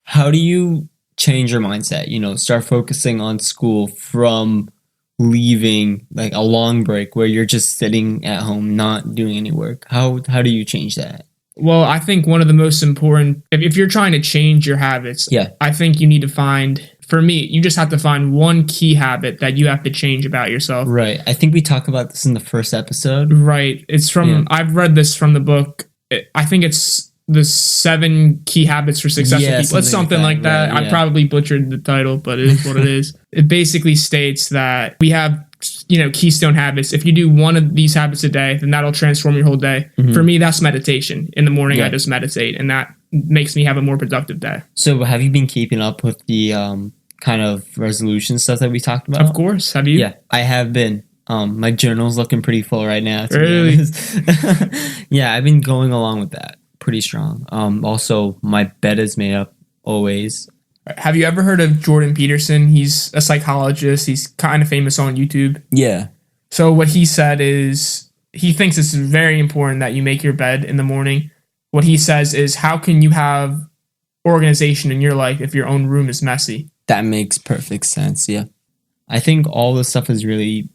How do you change your mindset? Start focusing on school from leaving like a long break where you're just sitting at home, not doing any work. How do you change that? Well, I think one of the most important, if you're trying to change your habits, I think you need to find, for me, you just have to find one key habit that you have to change about yourself. Right. I think we talked about this in the first episode. Right. It's from, I've read this from the book. I think it's the 7 Key Habits for Successful People. It's something like that. Right, I probably butchered the title, but it is what it is. It basically states that we have, keystone habits. If you do one of these habits a day, then that'll transform your whole day. Mm-hmm. For me, that's meditation. In the morning, I just meditate, and that makes me have a more productive day. So have you been keeping up with the kind of resolution stuff that we talked about? Of course. Have you? Yeah, I have been. My journal's looking pretty full right now. Really? Yeah, I've been going along with that pretty strong. Also, my bed is made up always. Have you ever heard of Jordan Peterson? He's a psychologist. He's kind of famous on YouTube. Yeah. So what he said is he thinks it's very important that you make your bed in the morning. What he says is, how can you have organization in your life if your own room is messy? That makes perfect sense, yeah. I think all this stuff is really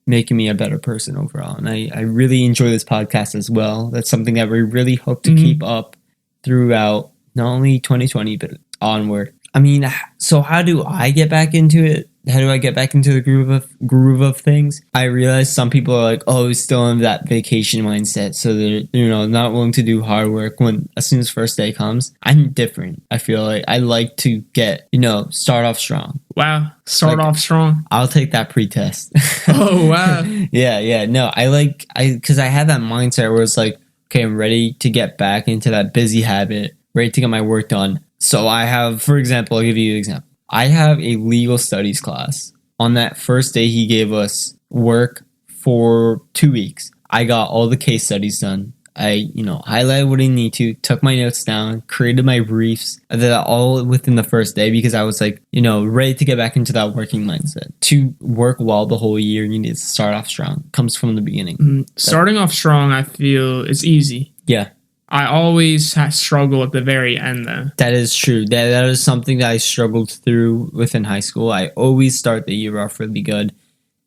making me a better person overall. And I really enjoy this podcast as well. That's something that we really hope to keep up throughout not only 2020, but onward. I mean, so how do I get back into it? How do I get back into the groove of things? I realize some people are like, oh, still in that vacation mindset. So they're, not willing to do hard work when as soon as first day comes. I'm different. I feel like I like to get, start off strong. Wow. Start off strong. I'll take that pre-test. Oh, wow. Yeah. No, because I have that mindset where it's like, okay, I'm ready to get back into that busy habit, ready to get my work done. So I have, for example, I'll give you an example. I have a legal studies class. On that first day, he gave us work for 2 weeks. I got all the case studies done. I, highlighted what I need to, took my notes down, created my briefs. I did that all within the first day because I was like, ready to get back into that working mindset. To work well the whole year, you need to start off strong. Comes from the beginning. Starting off strong, I feel, is easy. Yeah. I always struggle at the very end, though. That is true. That is something that I struggled through within high school. I always start the year off really good.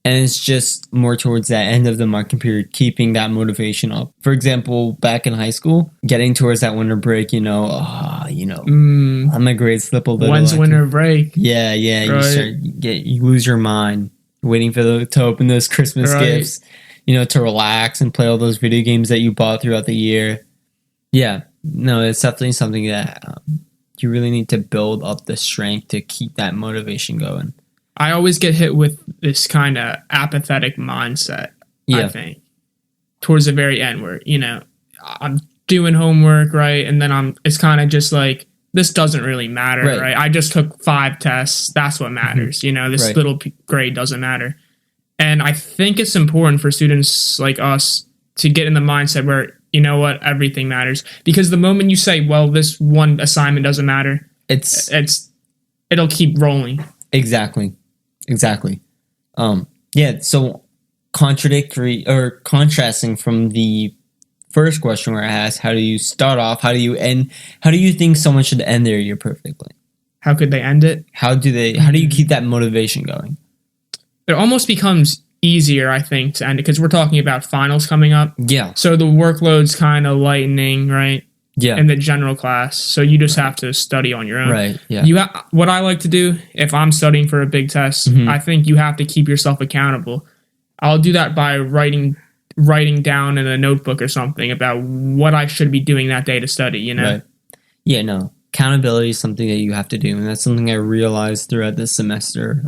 And it's just more towards that end of the marking period, keeping that motivation up. For example, back in high school, getting towards that winter break, let my grades slip a little. When's winter break? Yeah. Right. You lose your mind waiting to open those Christmas gifts, to relax and play all those video games that you bought throughout the year. Yeah, no, it's definitely something that you really need to build up the strength to keep that motivation going. I always get hit with this kind of apathetic mindset, I think, towards the very end where, I'm doing homework, right? And then it's kind of just like, this doesn't really matter, right? I just took 5 tests. That's what matters. This little grade doesn't matter. And I think it's important for students like us to get in the mindset where, everything matters. Because the moment you say, well, this one assignment doesn't matter, it'll keep rolling. Exactly. So contrasting from the first question where I asked, how do you start off? How do you end? How do you think someone should end their year perfectly? How could they end it? How do you keep that motivation going? It almost becomes easier, I think, to end it because we're talking about finals coming up. Yeah. So the workload's kind of lightening, right? Yeah. In the general class. So you just have to study on your own. Right. Yeah. What I like to do if I'm studying for a big test, I think you have to keep yourself accountable. I'll do that by writing down in a notebook or something about what I should be doing that day to study, Right. Yeah, no. Accountability is something that you have to do. And that's something I realized throughout this semester.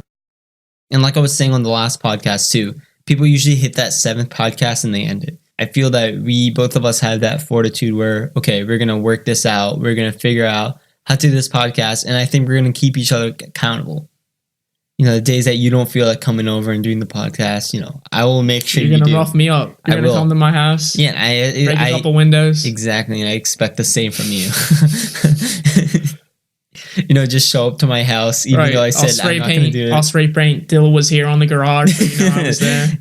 And like I was saying on the last podcast too, people usually hit that 7th podcast and they end it. I feel that both of us have that fortitude where, okay, we're going to work this out. We're going to figure out how to do this podcast. And I think we're going to keep each other accountable. The days that you don't feel like coming over and doing the podcast, I will make sure you're going to rough me up. You're going to come to my house. Yeah. Break a couple windows. Exactly. And I expect the same from you. Just show up to my house, even though I said I'm not going to do it. I'll spray paint. Dill was here on the garage, so I was there.